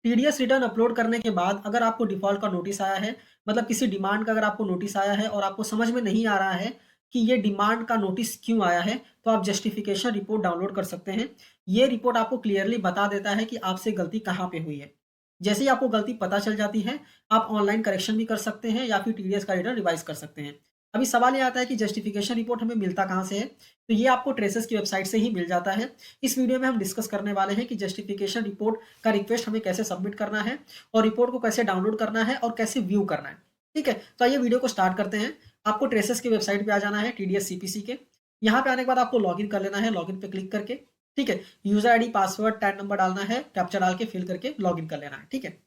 TDS return upload करने के बाद अगर आपको डिफ़ॉल्ट का नोटिस आया है, मतलब किसी डिमांड का अगर आपको नोटिस आया है और आपको समझ में नहीं आ रहा है कि ये डिमांड का नोटिस क्यों आया है, तो आप जस्टिफिकेशन रिपोर्ट डाउनलोड कर सकते हैं। ये रिपोर्ट आपको क्लियरली बता देता है कि आपसे गलती कहाँ पे हुई है। जैसे ही आपको गलती पता चल जाती है, आप ऑनलाइन करेक्शन भी कर सकते हैं या फिर टीडीएस का रिटर्न रिवाइज़ कर सकते हैं। अभी सवाल ये आता है कि जस्टिफिकेशन रिपोर्ट हमें मिलता कहाँ से है? तो ये आपको ट्रेसेस की वेबसाइट से ही मिल जाता है। इस वीडियो में हम डिस्कस करने वाले हैं कि जस्टिफिकेशन रिपोर्ट का रिक्वेस्ट हमें कैसे सबमिट करना है और रिपोर्ट को कैसे डाउनलोड करना है और कैसे व्यू करना है। ठीक है, तो आइए वीडियो को स्टार्ट करते हैं। आपको ट्रेसेस की वेबसाइट पे आ जाना है टीडीएस सीपीसी के। यहाँ पे आने के बाद आपको लॉगिन कर लेना है, लॉगिन पे क्लिक करके। ठीक है, user ID, password, tag number डालना है, कैप्चा डाल के फिल करके लॉगिन कर लेना है। ठीक है,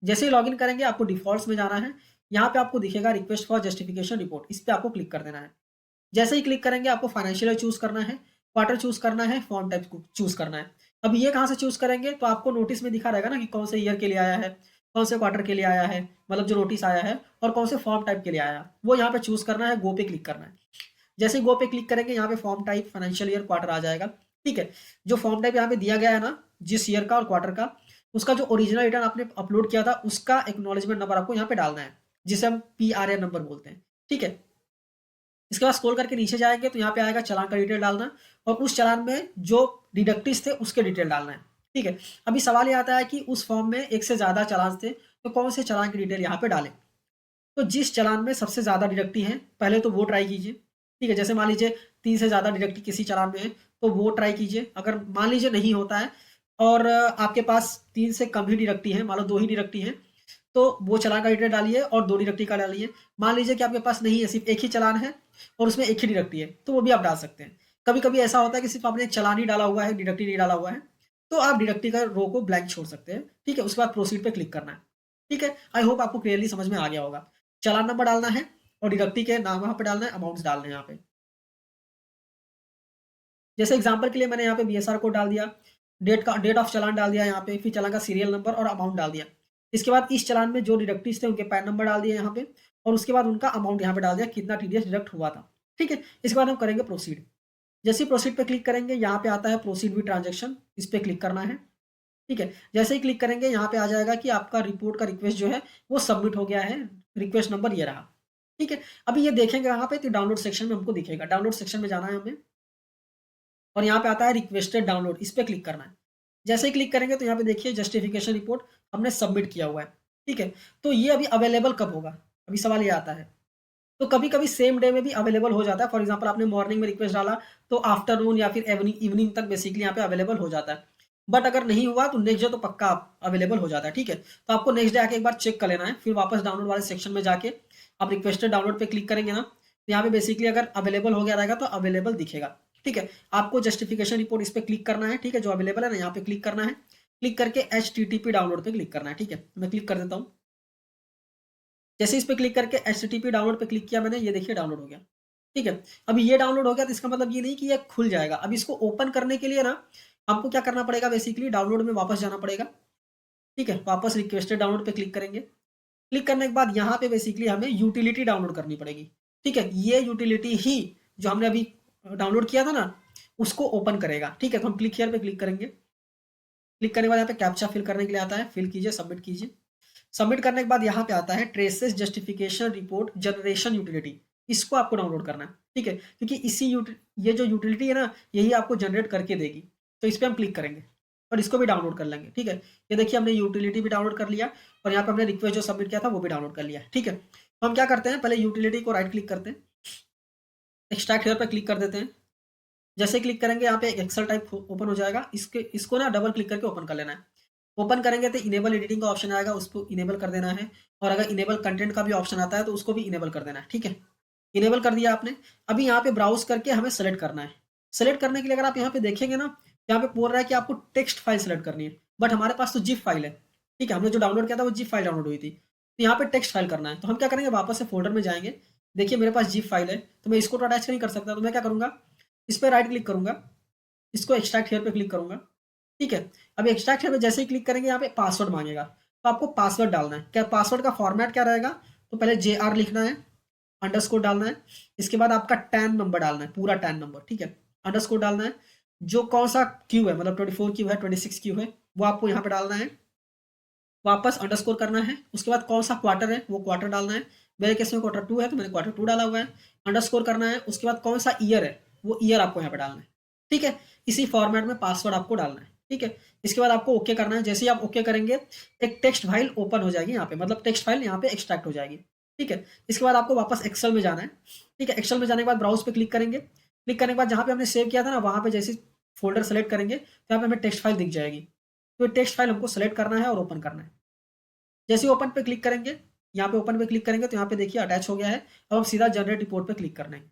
जैसे ही लॉगिन करेंगे आपको डिफॉल्ट्स में जाना है। यहाँ पे आपको दिखेगा रिक्वेस्ट फॉर जस्टिफिकेशन रिपोर्ट, इस पे आपको क्लिक कर देना है। जैसे ही क्लिक करेंगे आपको फाइनेंशियल चूज करना है, क्वार्टर चूज करना है, फॉर्म टाइप चूज करना है। अब ये कहाँ से चूज करेंगे, तो आपको नोटिस में दिखा रहेगा ना कि कौन से ईयर के लिए आया है, कौन से क्वार्टर के लिए आया है, मतलब जो नोटिस आया है, और कौन से फॉर्म टाइप के लिए आया है, वो यहाँ पे चूज करना है, गो पे क्लिक करना है। जैसे ही गो पे क्लिक करेंगे यहाँ पे form type financial year quarter आ जाएगा। ठीक है, जो फॉर्म टाइप यहाँ पे दिया गया है ना, जिस ईयर का और क्वार्टर का, उसका जो ओरिजिनल रिटर्न आपने अपलोड किया था उसका एक्नॉलेजमेंट नंबर आपको यहाँ पे डालना है, जिसे हम PRN नंबर बोलते हैं। ठीक है, इसके बाद स्क्रॉल करके नीचे जाएंगे तो यहाँ पे आएगा चालान का डिटेल डालना, और उस चालान में जो डिडक्टिव्स थे उसके डिटेल डालना है। ठीक है, अभी सवाल ये आता है कि उस फॉर्म में एक से ज़्यादा चालान थे, तो कौन से चालान की डिटेल यहाँ पे डालें। तो जिस चालान में सबसे ज़्यादा डिडक्टिव है पहले तो वो ट्राई कीजिए। ठीक है, जैसे मान लीजिए 3 से ज़्यादा डिडक्टिव किसी चालान में है तो वो ट्राई कीजिए। अगर मान लीजिए नहीं होता है और आपके पास 3 से कम ही डिडक्टिव है, मान लो 2 ही डिडक्टिव है, तो वो चालान का डिटेल डालिए और 2 डिडक्टिव का डालिए। मान लीजिए कि आपके पास नहीं है, सिर्फ एक ही चालान है और उसमें एक ही डिडक्टिव है, तो वो भी आप डाल सकते हैं। कभी कभी ऐसा होता है कि सिर्फ आपने एक चालान ही डाला हुआ है, डिडक्टिव नहीं डाला हुआ है, तो आप डिडक्टिव का रो को ब्लैंक छोड़ सकते हैं। ठीक है, उसके बाद प्रोसीड पे क्लिक करना है। ठीक है, आई होप आपको क्लियरली समझ में आ गया होगा। चालान नंबर डालना है और डिडक्टिव के नाम वहाँ पे डालना है, अमाउंट्स डालने हैं यहाँ पे। जैसे एग्जांपल के लिए मैंने यहाँ पे BSR कोड डाल दिया, डेट ऑफ चालान डाल दिया यहाँ पे, फिर चालान का सीरियल नंबर और अमाउंट डाल दिया। इसके बाद इस चालान में जो डिडक्टिव्स थे उनके पैन नंबर डाल दिए यहाँ पे, और उसके बाद उनका अमाउंट यहाँ पे डाल दिया, कितना टीडीएस डिडक्ट हुआ था। ठीक है, इसके बाद हम करेंगे प्रोसीड। जैसे ही प्रोसीड पे क्लिक करेंगे यहाँ पे आता है प्रोसीड विद ट्रांजेक्शन, इस पे क्लिक करना है। ठीक है, जैसे ही क्लिक करेंगे यहाँ पे आ जाएगा कि आपका रिपोर्ट का रिक्वेस्ट जो है वो सबमिट हो गया है, रिक्वेस्ट नंबर ये रहा। ठीक है, अभी ये देखेंगे यहाँ पे तो डाउनलोड सेक्शन में हमको दिखेगा, डाउनलोड सेक्शन में जाना है हमें, और यहाँ पे आता है रिक्वेस्टेड डाउनलोड, इस पे क्लिक करना है। जैसे ही क्लिक करेंगे तो यहाँ पे देखिए जस्टिफिकेशन रिपोर्ट हमने सबमिट किया हुआ है। ठीक है, तो ये अभी अवेलेबल कब होगा, अभी सवाल ये आता है। तो कभी कभी सेम डे में भी अवेलेबल हो जाता है। फॉर एग्जांपल आपने मॉर्निंग में रिक्वेस्ट डाला तो आफ्टरनून या फिर इवनिंग तक बेसिकली यहाँ पे अवेलेबल हो जाता है। बट अगर नहीं हुआ तो नेक्स्ट डे तो पक्का अवेलेबल हो जाता है। ठीक है, तो आपको नेक्स्ट डे आके एक बार चेक कर लेना है, फिर वापस डाउनलोड वाले सेक्शन में जाके आप रिक्वेस्टेड डाउनलोड पे क्लिक करेंगे ना, तो यहाँ पे बेसिकली अगर अवेलेबल हो गया रहेगा तो अवेलेबल दिखेगा। ठीक है, आपको जस्टिफिकेशन रिपोर्ट इस पे क्लिक करना है। ठीक है, जो अवेलेबल है ना यहाँ पे क्लिक करना है, क्लिक करके HTTP डाउनलोड पे क्लिक करना है। ठीक है, मैं क्लिक कर देता हूँ। जैसे इस पे क्लिक करके HTTP डाउनलोड पे क्लिक किया मैंने, ये देखिए डाउनलोड हो गया। ठीक है, अभी ये डाउनलोड हो गया तो इसका मतलब ये नहीं कि ये खुल जाएगा। अब इसको ओपन करने के लिए ना हमको क्या करना पड़ेगा, बेसिकली डाउनलोड में वापस जाना पड़ेगा। ठीक है, वापस रिक्वेस्टेड डाउनलोड पे क्लिक करेंगे। क्लिक करने के बाद यहाँ पे बेसिकली हमें यूटिलिटी डाउनलोड करनी पड़ेगी। ठीक है, ये यूटिलिटी ही जो हमने अभी डाउनलोड किया था ना उसको ओपन करेगा। ठीक है, तो हम क्लिक हियर पे क्लिक करेंगे। क्लिक करने के बाद यहाँ पे कैप्चा फिल करने के लिए आता है, फिल कीजिए, सबमिट कीजिए। सबमिट करने के बाद यहाँ पे आता है traces justification report generation utility, इसको आपको डाउनलोड करना है। ठीक है, क्योंकि ये जो यूटिलिटी है ना यही आपको जनरेट करके देगी, तो इस पर हम क्लिक करेंगे और इसको भी डाउनलोड कर लेंगे। ठीक है, ये देखिए हमने यूटिलिटी भी डाउनलोड कर लिया और यहाँ पे हमने रिक्वेस्ट जो सबमिट किया था वो भी डाउनलोड कर लिया। ठीक है, तो हम क्या करते हैं, पहले यूटिलिटी को राइट क्लिक करते हैं, एक्सट्रैक्ट हियर पर क्लिक कर देते हैं। जैसे क्लिक करेंगे यहाँ पे एक एक्सेल टाइप ओपन हो जाएगा, इसको ना डबल क्लिक करके ओपन कर लेना है। ओपन करेंगे तो इनेबल एडिटिंग का ऑप्शन आएगा, उसको इनेबल कर देना है, और अगर इनेबल कंटेंट का भी ऑप्शन आता है तो उसको भी इनेबल कर देना है। ठीक है, इनेबल कर दिया आपने। अभी यहाँ पे ब्राउज करके हमें सेलेक्ट करना है। सेलेक्ट करने के लिए अगर आप यहाँ पे देखेंगे ना, यहाँ पे बोल रहा है कि आपको टेक्स्ट फाइल सेलेक्ट करनी है, बट हमारे पास तो जिप फाइल है। ठीक है, हमने जो डाउनलोड किया था वो जिप फाइल डाउनलोड हुई थी, तो यहाँ पे टेक्स्ट फाइल करना है। तो हम क्या करेंगे, वापस से फोल्डर में जाएंगे। देखिए मेरे पास जिप फाइल है तो मैं इसको तो अटैच नहीं कर सकता, तो मैं क्या करूँगा, इस पर राइट क्लिक करूँगा, इसको एक्सट्रैक्ट हियर पे क्लिक करूँगा। ठीक है, अभी एक्सट्रैक्ट हियर पे जैसे ही क्लिक करेंगे यहाँ पे पासवर्ड मांगेगा, तो आपको पासवर्ड डालना है। क्या पासवर्ड का फॉर्मेट क्या रहेगा, तो पहले JR लिखना है, अंडरस्कोर डालना है, इसके बाद आपका टैन नंबर डालना है, पूरा टैन नंबर। ठीक है, अंडरस्कोर डालना है, जो कौन सा क्यू है, मतलब 24 क्यू है, 26 क्यू है, वो आपको यहाँ पे डालना है, वापस अंडरस्कोर करना है, उसके बाद कौन सा क्वार्टर है वो क्वार्टर डालना है, मेरे केस में क्वार्टर 2 है तो मैंने क्वार्टर 2 डाला हुआ है, अंडरस्कोर करना है, उसके बाद कौन सा ईयर है वो ईयर आपको यहाँ पे डालना है, ठीक है। इसी फॉर्मेट में पासवर्ड आपको डालना है, ठीक है। इसके बाद आपको ओके करना है, जैसे ही आप ओके करेंगे एक टेक्स्ट फाइल ओपन हो जाएगी यहाँ पे, मतलब टेक्स्ट फाइल यहाँ पे एक्सट्रैक्ट हो जाएगी, ठीक है। इसके बाद आपको वापस एक्सेल में जाना है, ठीक है। एक्सेल में जाने के बाद ब्राउज पे क्लिक करेंगे, क्लिक करने के बाद जहाँ पे हमने सेव किया था ना वहाँ पे जैसे फोल्डर सेलेक्ट करेंगे तो यहाँ पे हमें टेक्स्ट फाइल दिख जाएगी, तो टेक्स्ट फाइल हमको सेलेक्ट करना है और ओपन करना है। जैसे ही ओपन पे क्लिक करेंगे, यहाँ पे ओपन पे क्लिक करेंगे तो यहाँ पे देखिए अटैच हो गया है। अब हम सीधा जनरेट रिपोर्ट पे क्लिक करना है।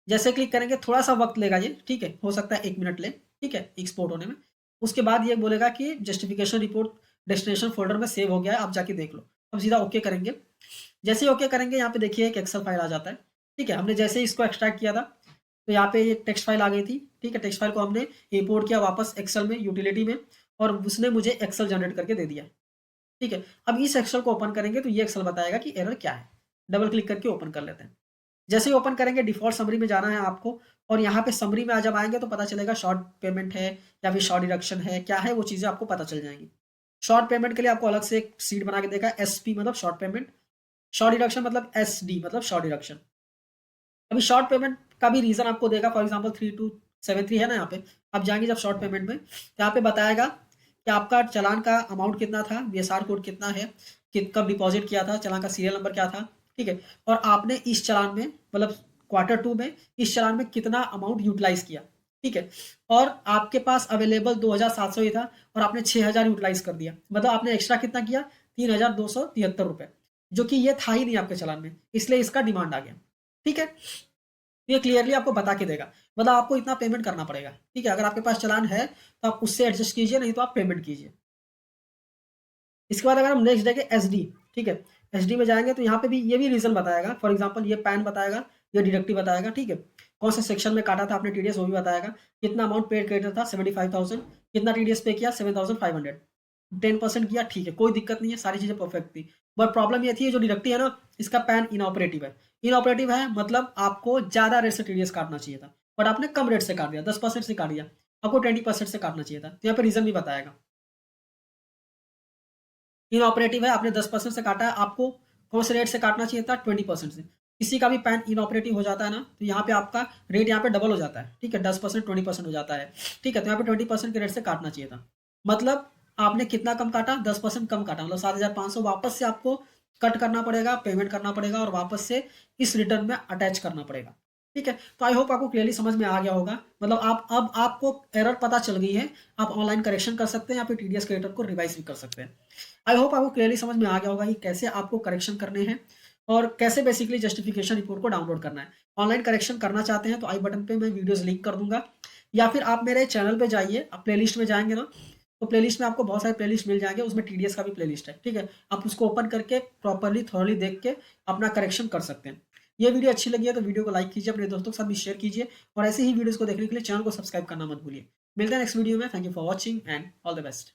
जैसे क्लिक करेंगे थोड़ा सा वक्त लेगा ये, ठीक है, हो सकता है 1 मिनट ले, ठीक है, एक्सपोर्ट होने में। उसके बाद ये बोलेगा कि जस्टिफिकेशन रिपोर्ट डेस्टिनेशन फोल्डर में सेव हो गया है, आप जाके देख लो। अब सीधा ओके करेंगे, जैसे ही ओके करेंगे यहाँ पे देखिए एक एक्सेल फाइल आ जाता है, ठीक है। हमने जैसे ही इसको एक्सट्रैक्ट किया था तो यहाँ पे ये टेक्स्ट फाइल आ गई थी, ठीक है। टेक्स्ट फाइल को हमने इंपोर्ट किया वापस एक्सेल में, यूटिलिटी में, और उसने मुझे एक्सेल जनरेट करके दे दिया, ठीक है। अब इस एक्सेल को ओपन करेंगे तो ये एक्सेल बताएगा कि एरर क्या है। डबल क्लिक करके ओपन कर लेते हैं। जैसे ही ओपन करेंगे डिफ़ॉल्ट समरी में जाना है आपको, और यहाँ पे समरी में जब आएँगे तो पता चलेगा शॉर्ट पेमेंट है या फिर शॉर्ट डिडक्शन है, क्या है वो चीज़ें आपको पता चल जाएँगी। शॉर्ट पेमेंट के लिए आपको अलग से एक शीट बना के देगा है, एसपी मतलब शॉर्ट पेमेंट, शॉर्ट डिडक्शन मतलब एसडी मतलब शॉर्ट डिडक्शन। अभी शॉर्ट पेमेंट का भी रीज़न आपको देगा, फॉर एग्ज़ाम्पल 3273 है ना यहाँ पे, आप जाएँगे जब शॉर्ट पेमेंट में, तो यहाँ पे बताएगा कि आपका चालान का अमाउंट कितना था, बीएसआर कोड कितना है, कब डिपॉज़िट किया था, चालान का सीरियल नंबर क्या था, ठीक है। और आपने इस चालान में मतलब क्वार्टर 2 में इस चालान में कितना अमाउंट यूटिलाइज़ किया, ठीक है। और आपके पास अवेलेबल 2700 ही था और आपने 6000 यूटिलाइज़ कर दिया, मतलब आपने एक्स्ट्रा कितना किया, 3273 रुपए, जो कि ये था ही नहीं आपके चालान में, इसलिए इसका डिमांड आ गया, ठीक है। ये क्लियरली आपको बता के देगा, मतलब आपको इतना पेमेंट करना पड़ेगा, ठीक है। अगर आपके पास चालान है तो आप उससे एडजस्ट कीजिए, नहीं तो आप पेमेंट कीजिए। इसके बाद अगर हम नेक्स्ट देखें एसडी, ठीक है, एसडी में जाएंगे तो यहाँ पे भी ये भी रीजन बताएगा, फॉर एग्जांपल ये पैन बताएगा, ये डिडक्टिव बताएगा, ठीक है। कौन से सेक्शन में काटा था आपने टीडीएस वो भी बताएगा, कितना अमाउंट पेड क्रेडिट था 75,000, कितना टीडीएस पे किया 7,500, 10% किया, ठीक है, कोई दिक्कत नहीं है, सारी चीजें परफेक्ट थी। बट प्रॉब्लम ये थी जो डिडक्टिव है ना, इसका पैन इनऑपरेटिव है। इनऑपरेटिव है मतलब आपको ज्यादा रेट से टीडीएस काटना चाहिए था, बट आपने कम रेट से काट दिया, 10% से काट दिया, आपको 20% से काटना चाहिए था, तो यहाँ पे रीजन भी बताएगा। इनऑपरेटिव है, आपने 10% से काटा है, आपको कौन से रेट से काटना चाहिए था, 20% से। किसी का भी पैन इनऑपरेटिव हो जाता है ना तो यहाँ पे आपका रेट यहाँ पे डबल हो जाता है, ठीक है, 10% 20% हो जाता है, ठीक है। तो यहाँ पे 20% के रेट से काटना चाहिए था, मतलब आपने कितना कम काटा, 10% कम काटा, मतलब 7500 वापस से आपको कट करना पड़ेगा, पेमेंट करना पड़ेगा और वापस से इस रिटर्न में अटैच करना पड़ेगा, ठीक है। तो आई होप आपको क्लियरली समझ में आ गया होगा, मतलब आप अब आपको एरर पता चल गई है, आप ऑनलाइन करेक्शन कर सकते हैं या फिर टीडीएस क्रेडिटर को रिवाइज भी कर सकते हैं। आई होप आपको क्लियरली समझ में आ गया होगा कि कैसे आपको करेक्शन करने हैं और कैसे बेसिकली जस्टिफिकेशन रिपोर्ट को डाउनलोड करना है। ऑनलाइन करेक्शन करना चाहते हैं तो आई बटन पे मैं वीडियोस लिंक कर दूंगा, या फिर आप मेरे चैनल पे जाइए, आप प्लेलिस्ट में जाएंगे ना तो प्लेलिस्ट में आपको बहुत सारे प्लेलिस्ट मिल जाएंगे, उसमें टीडीएस का भी प्लेलिस्ट है, ठीक है। आप उसको ओपन करके प्रॉपरली थॉरली देख के अपना करेक्शन कर सकते हैं। ये वीडियो अच्छी लगी है तो वीडियो को लाइक कीजिए, अपने दोस्तों के साथ भी शेयर कीजिए, और ऐसे ही वीडियोस को देखने के लिए चैनल को सब्सक्राइब करना मत भूलिए। मिलते हैं नेक्स्ट वीडियो में। Thank you for watching and all the best.